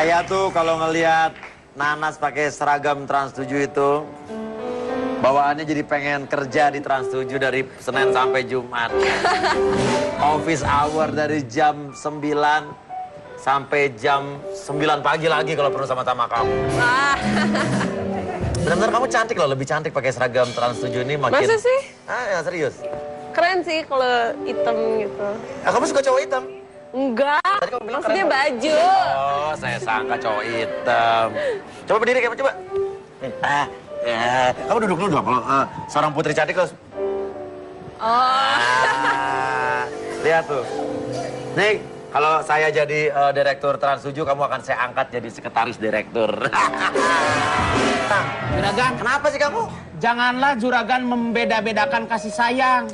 Saya tuh kalau ngelihat Nanas pakai seragam Trans 7 itu, bawaannya jadi pengen kerja di Trans 7 dari Senin sampai Jumat. Office hour dari jam 9 sampai jam 9 pagi lagi kalau perlu sama-sama kamu. Benar-benar kamu cantik loh, lebih cantik pakai seragam Trans 7 ini makin... Masa sih? Ya serius. Keren sih kalau hitam gitu. Kamu suka cowok hitam? Enggak, Tadi kamu bilang maksudnya keren. baju. Oh, saya sangka cowok hitam. Coba berdiri kamu, coba. Kamu duduk dulu dong, kalau seorang putri cantik terus. Lihat tuh. Nih, kalau saya jadi direktur Trans 7, kamu akan saya angkat jadi sekretaris direktur. Juragan, Kenapa sih kamu? janganlah Juragan membeda-bedakan kasih sayang.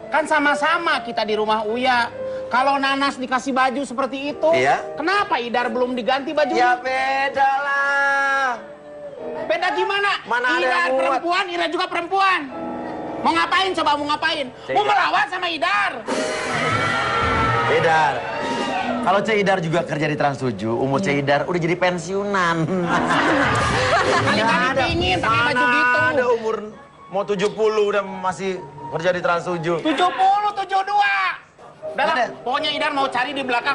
Kan sama-sama kita di rumah Uya. Kalau Nanas dikasih baju seperti itu, Iya. kenapa Idar belum diganti bajunya? Ya beda lah. Beda gimana? Mana ada Idar yang muat? perempuan, Ira juga perempuan. Mau ngapain coba, mau ngapain? Mau melawan sama Idar. Idar. Kalau Cik Idar juga kerja di Trans 7, umur Cik Idar udah jadi pensiunan. Kali-kali pingin pakai baju gitu. Ada umur mau 70 udah masih kerja di Trans 7. 70, 72. Udah lah, Ada. pokoknya Idar mau cari di belakang,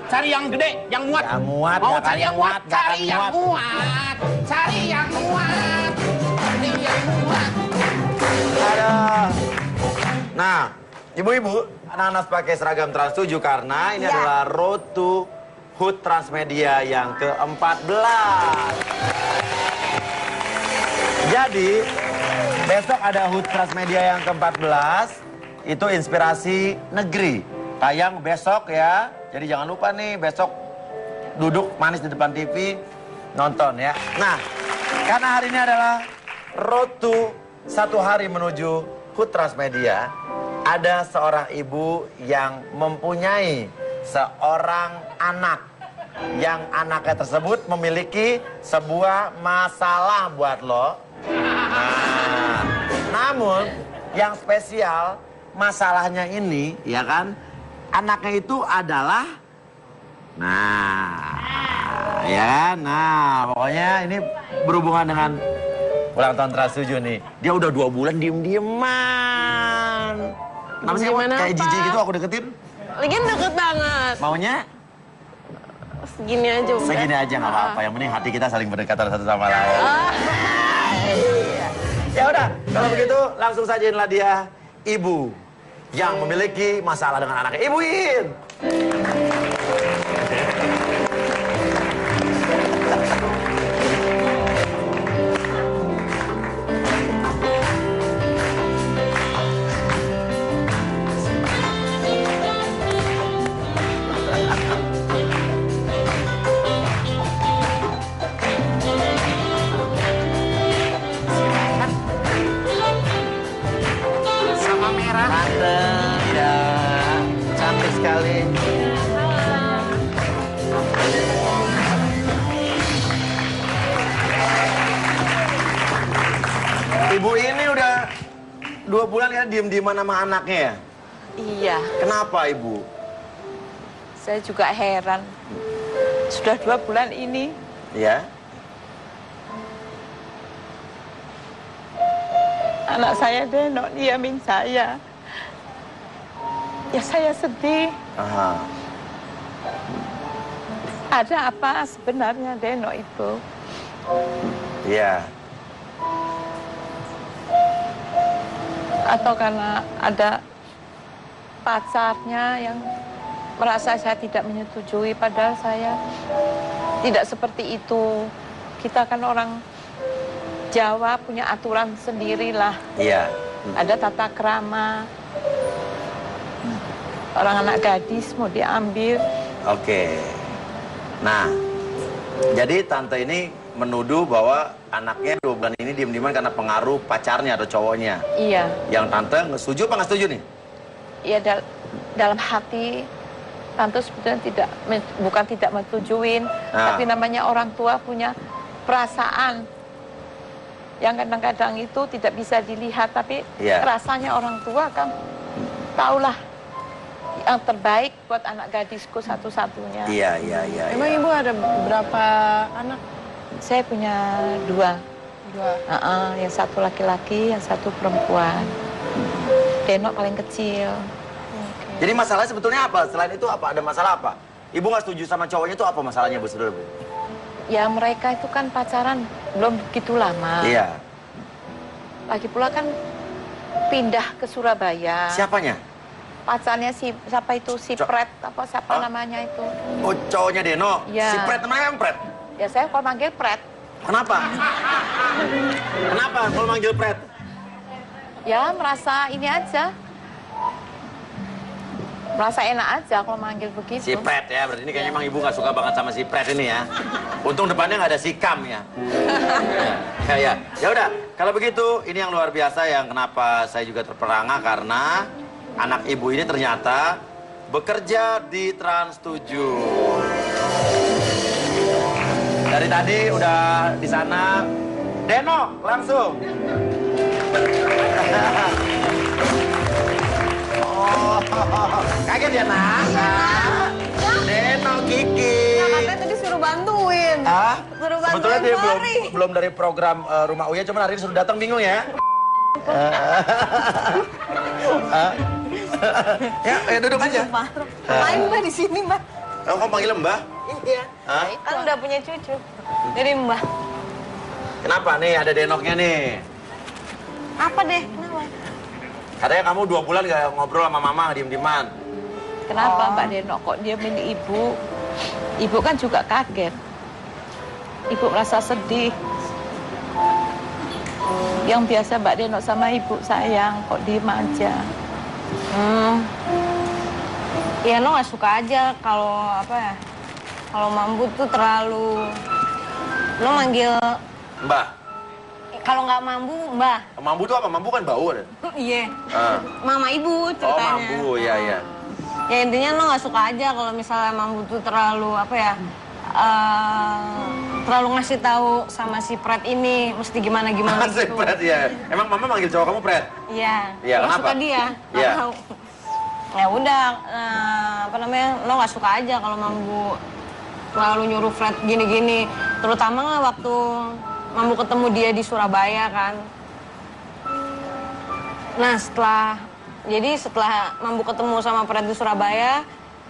cari yang gede, yang muat. Yang muat, Mau nggak akan cari yang muat, nggak akan cari yang muat. Cari yang muat, cari yang muat. Ada. Nah, ibu-ibu, Nanas pakai seragam Trans 7 karena ini adalah Road to HUT Transmedia yang ke-14. Jadi, besok ada HUT Transmedia yang ke-14. Itu inspirasi negeri. Tayang besok ya. Jadi jangan lupa nih, besok duduk manis di depan TV, nonton ya. Nah, karena hari ini adalah Road to 1 hari menuju HUT Transmedia, ada seorang ibu yang mempunyai seorang anak. Yang anaknya tersebut memiliki sebuah masalah buat lo. Nah, namun yang spesial masalahnya ini, ya kan, anaknya itu adalah, ya, pokoknya ini berhubungan dengan ulang tahun Trans 7 nih. Dia udah 2 bulan diem-dieman. Kenapa sih kamu kayak jijik gitu aku deketin? Lagian deket banget. Maunya Segini aja udah. segini aja nggak apa-apa. Yang penting hati kita saling berdekatan satu sama lain. Ya udah, kalau begitu langsung sajainlah dia ibu yang memiliki masalah dengan anaknya. Ibu In. Sama merah. Tante, ya, cantik sekali. Ibu ini udah 2 bulan ya diem-dieman sama anaknya ya? Iya, Kenapa ibu? saya juga heran. Sudah 2 bulan ini, Ya? anak saya Denok diamin saya. Ya saya sedih. Aha. Ada apa sebenarnya Denok itu? Iya. Atau karena ada pacarnya yang merasa saya tidak menyetujui, padahal saya tidak seperti itu. Kita kan orang Jawa punya aturan sendirilah. Iya. Ada tata krama. Orang anak gadis mau diambil. Oke. Nah, jadi tante ini menuduh bahwa anaknya 2 bulan ini diem-dieman karena pengaruh pacarnya atau cowoknya. Iya, Yang tante setuju apa nggak setuju nih? iya dalam hati tante sebetulnya bukan tidak menyetujui, tapi namanya orang tua punya perasaan yang kadang-kadang itu tidak bisa dilihat, tapi Iya. rasanya orang tua kan tahulah yang terbaik buat anak gadisku satu-satunya. Iya. Emang ibu ada berapa anak? Saya punya dua. Yang satu laki-laki, yang satu perempuan. Denok paling kecil. Jadi masalahnya sebetulnya apa? Selain itu apa? Ada masalah apa? Ibu nggak setuju sama cowoknya itu apa masalahnya, Bu? Saudara, Bu? Ya mereka itu kan pacaran belum begitu lama. Iya. Lagi pula kan pindah ke Surabaya. Siapanya? Pacarnya siapa itu? Si Pret, apa siapa namanya itu? Oh, cowoknya Deno? Iya. Si Pret namanya yang Pret? Ya saya kalau manggil Pret. Kenapa? Kenapa kalau manggil Pret? Ya merasa ini aja. Merasa enak aja kalau manggil begitu. Si Pret ya, berarti ini kayaknya emang ibu nggak suka banget sama si Pret ini ya. Untung depannya nggak ada si Kam ya. Ya udah, kalau begitu ini yang luar biasa yang kenapa saya juga terperangah karena anak ibu ini ternyata bekerja di Trans 7. Dari tadi udah di sana. Deno, langsung. Oh, kaget ya, Nak? Deno, Kiki. Nah, katanya tadi suruh bantuin. Ah? Suruh bantuin Sebetulnya dia Fahri. belum dari program Rumah Uya, cuma hari ini suruh datang, bingung ya? Ya duduk aja. Main Mbak di sini, Mbak. Oh, kamu panggil Mbah? Iya. Hah? Kan udah punya cucu. Jadi Mbak. Kenapa nih, ada Denoknya nih? Apa deh? Kenapa? Katanya kamu 2 bulan gak ngobrol sama mama, diem-dieman. Kenapa Mbak Denok kok dia milih ibu? Ibu kan juga kaget. Ibu merasa sedih. Yang biasa Mbak Denok sama ibu sayang, kok diem aja. Ya lo nggak suka aja kalau apa ya? Kalau Mambu tuh terlalu lo manggil Mbah. kalau nggak Mambu Mbah. Mambu tuh apa? Mambu kan bau ada. Iya. Ah. Mama ibu Oh, ceritanya. Mambu, iya. Ya intinya lo nggak suka aja kalau misalnya Mambu tuh terlalu apa ya? Terlalu ngasih tahu sama si Pret ini mesti gimana Si gitu. Pret ya. Emang mama manggil cowok kamu Pret? Iya. Iya, Lo kenapa? suka dia. Nggak Iya. tahu. Ya udah, apa namanya? Lo nggak suka aja kalau Mambu terlalu nyuruh Fred gini-gini. Terutama nggak waktu Mambu ketemu dia di Surabaya kan. Nah setelah Mambu ketemu sama Fred di Surabaya,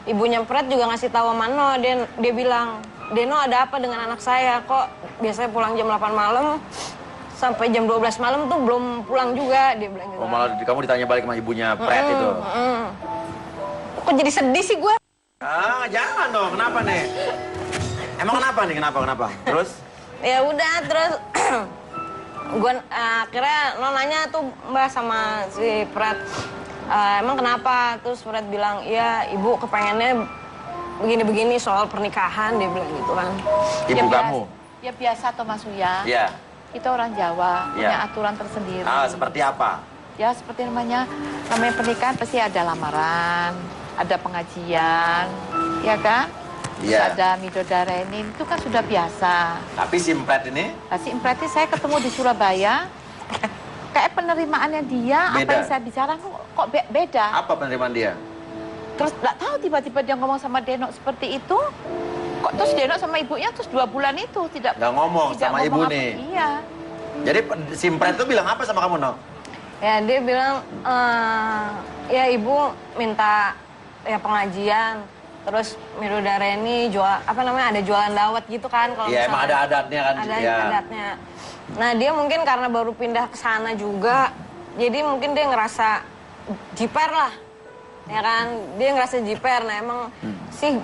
ibunya Fred juga ngasih tahu sama No, dia bilang, Deno ada apa dengan anak saya? Kok biasanya pulang jam 8 malam sampai jam 12 malam tuh belum pulang juga, dia bilang gitu. Oh, malah kamu ditanya balik sama ibunya Pret itu. Kok jadi sedih sih gue? Ah, jangan dong. Kenapa nih? Emang kenapa nih? Kenapa? Terus? Ya udah, terus gue akhirnya lo nanya tuh Mbak sama si Fred, emang kenapa? Terus Fred bilang, iya ibu kepengennya begini-begini soal pernikahan, dia bilang gitu kan. Ibu kamu? Ya biasa Thomas Uya. Iya. Kita orang Jawa, Iya. punya aturan tersendiri. Ah, seperti apa? Ya seperti namanya pernikahan pasti ada lamaran, ada pengajian, ya kan? Terus Iya. ada midodareni, itu kan sudah biasa. Tapi si Pret ini? Nah, si Impreti saya ketemu di Surabaya, kayak penerimaannya dia, apa Beda. yang saya bicara kok beda. Apa penerimaan dia? Terus nggak tahu tiba-tiba dia ngomong sama Denok seperti itu. Kok terus Denok sama ibunya terus 2 bulan itu tidak Nggak ngomong sama ibu apa. nih. Iya. Jadi si Pret itu bilang apa sama kamu, No? Ya dia bilang, ya ibu minta ya pengajian, terus midodareni ada jualan dawet gitu kan kalau Iya, emang ada adatnya kan? Ada Iya. adatnya. Nah dia mungkin karena baru pindah ke sana juga, jadi mungkin dia ngerasa jiper lah, ya kan? Dia ngerasa jiper. Nah emang sih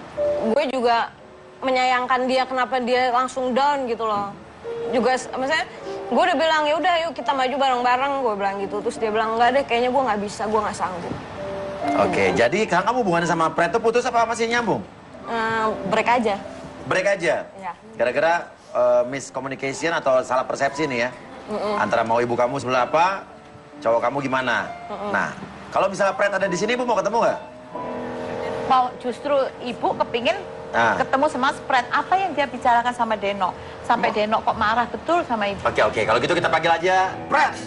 gue juga menyayangkan dia kenapa dia langsung down gitu loh. Juga maksudnya gue udah bilang ya udah yuk kita maju bareng-bareng, gue bilang gitu. Terus dia bilang enggak deh, kayaknya gue nggak bisa, gue nggak sanggup. Oke, jadi kamu hubungannya sama Pret itu putus apa masih nyambung? Break aja. Break aja? Iya. Gara-gara miscommunication atau salah persepsi nih ya? Antara mau ibu kamu sebelah apa, cowok kamu gimana? Nah, kalau misalnya Pret ada di sini, ibu mau ketemu nggak? Mau justru ibu kepingin ketemu sama Pret. Apa yang dia bicarakan sama Denok? Sampai Denok kok marah betul sama ibu. Oke, kalau gitu kita panggil aja Pret.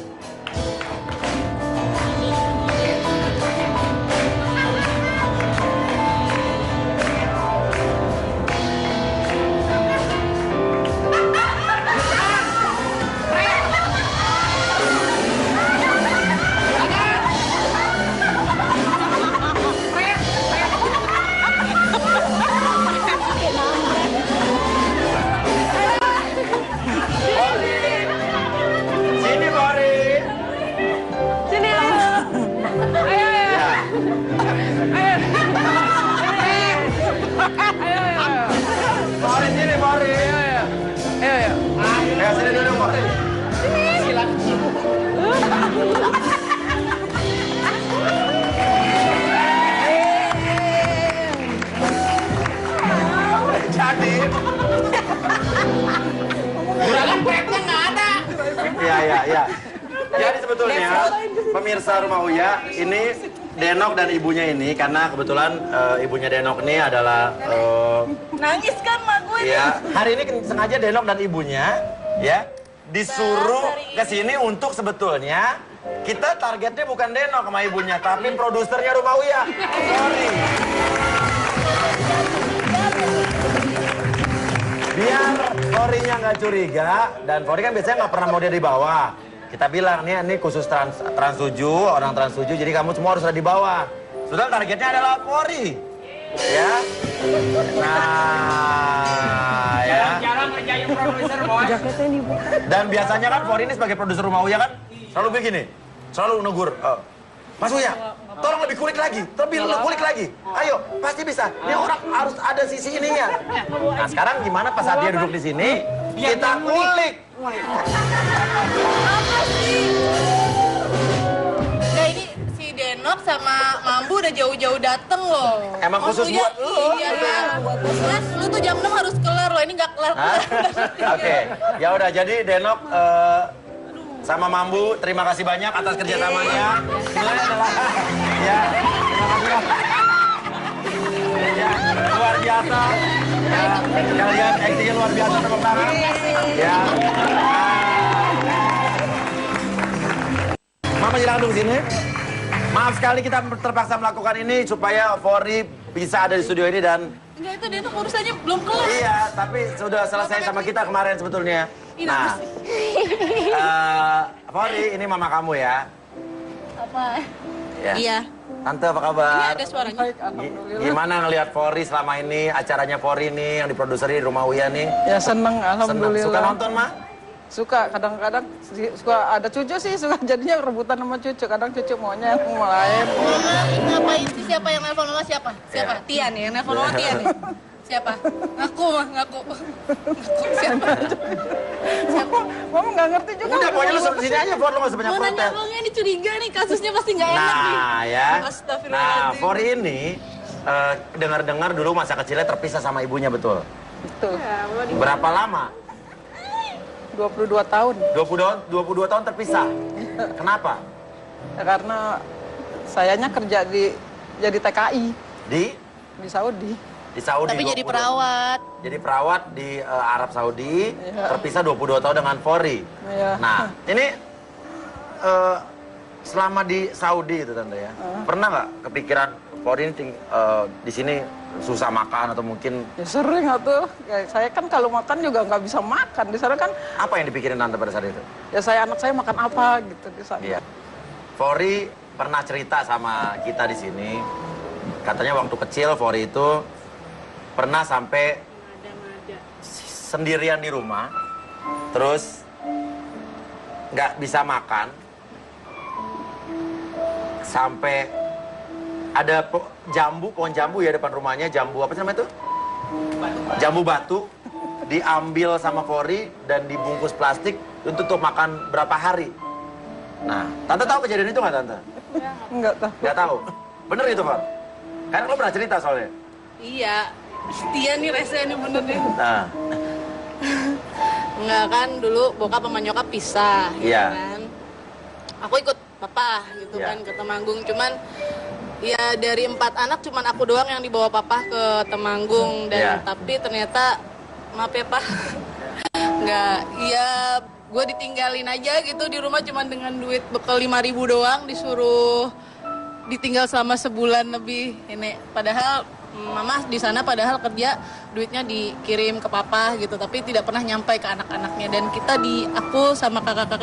Fori sini, Fori. Ayo. Ya, sini dulu, Fori. Silakan ibu. Jadi, Juragan peletnya nggak ada. iya. Jadi sebetulnya pemirsa Rumah Uya ini Denok dan ibunya ini karena kebetulan ibunya Denok ini adalah Nangis kan mak gue ya hari ini sengaja Denok dan ibunya ya disuruh ke sini untuk sebetulnya kita targetnya bukan Denok sama ibunya tapi produsernya Rumah Uya. Sorry. Biar Forinya nggak curiga dan Fori kan biasanya nggak pernah mau dia di bawah. Kita bilang ini khusus trans 7, orang trans 7, jadi kamu semua harus ada di bawah. Sudah targetnya adalah Fori. Ya. Nah, ya. Jarang ngerjain produser, Bos. Dan biasanya kan Fori ini sebagai produser Rumah Uya kan selalu begini. Selalu negur. Mas Uya, tolong lebih kulik lagi. Lebih kulik lagi. Ayo, pasti bisa. Ini orang harus ada sisi ininya. Nah, sekarang gimana pas saat dia duduk di sini? Kita kulik. Nah ini si Denok sama Mambu udah jauh-jauh dateng loh. Emang khusus Maksudnya, buat lu? Iya kan. Mas lu tuh jam 6 harus kelar loh, ini nggak kelar. Oke, ya udah jadi Denok sama Mambu, terima kasih banyak atas kerjasamanya. Sebenarnya adalah ya, terima kasih. Ya, luar biasa. Ya, kalian aktingnya luar biasa, tepuk tangan. Ya. Mama silakan duduk sini. Maaf sekali kita terpaksa melakukan ini supaya Fori bisa ada di studio ini dan Enggak, itu Denok urusannya belum kelar. iya, tapi sudah selesai sama kita kemarin sebetulnya. Nah, Fori, ini mama kamu ya. Apa? Ya. Iya. Tante apa kabar? Ini ada suaranya. Gimana ngelihat Fori selama ini, acaranya Fori nih yang diproduseri di Rumah Uya nih? Ya seneng, Senang. alhamdulillah. Suka nonton, Ma? Suka, kadang-kadang suka ada cucu sih, suka jadinya rebutan sama cucu. Kadang cucu maunya yang lain. Mama ngapain sih? Siapa yang nelfon mama? Siapa? Siapa? Ya. Tian ya? Yang nelfon mama Tian ya? Siapa? Ngaku mah, ngaku. Siapa? Siapa? Mama nggak ngerti juga. Udah, pokoknya lu sini aja, Fori, lu gak usah banyak Mau nanya protes. abangnya ini curiga nih, kasusnya pasti nggak enak nih. Nah, ya. Nah, Astagfirullahaladzim. Fori ini dengar-dengar dulu masa kecilnya terpisah sama ibunya, betul? Betul. Berapa lama? 22 tahun. 22 tahun terpisah. Kenapa? Ya, karena sayanya kerja jadi TKI Di Saudi. Saudi. Tapi jadi 22. perawat. Jadi perawat di Arab Saudi, Iya. terpisah 22 tahun dengan Fori. Iya. Nah, ini selama di Saudi itu Tante ya, pernah nggak kepikiran Fori ini di sini susah makan atau mungkin Ya sering atuh. Ya, saya kan kalau makan juga nggak bisa makan. Di sana kan apa yang dipikirin Tante pada saat itu? ya anak saya makan apa gitu di sana. Iya. Fori pernah cerita sama kita di sini, katanya waktu kecil Fori itu pernah sampai sendirian di rumah, terus nggak bisa makan, sampai ada pohon jambu ya depan rumahnya, jambu apa sih namanya itu? Jambu batu, diambil sama Fori dan dibungkus plastik untuk makan berapa hari. Nah, Tante tahu kejadian itu nggak Tante? Nggak tahu. Nggak tahu. Bener itu, Fon? Kan lo pernah cerita soalnya. Iya. Setia nih rese nih bener nih. Nah, Enggak kan dulu bokap sama nyokap pisah gitu Iya. kan. Aku ikut papa gitu Iya. kan ke Temanggung, cuman ya dari 4 anak cuman aku doang yang dibawa papa ke Temanggung dan Iya. tapi ternyata maaf ya Pak. Enggak, ya gue ditinggalin aja gitu di rumah cuman dengan duit bekal 5.000 doang, disuruh ditinggal selama sebulan lebih ini. Padahal mama di sana padahal kerja duitnya dikirim ke papa gitu, tapi tidak pernah nyampe ke anak-anaknya. Dan kita aku sama kakak-kakak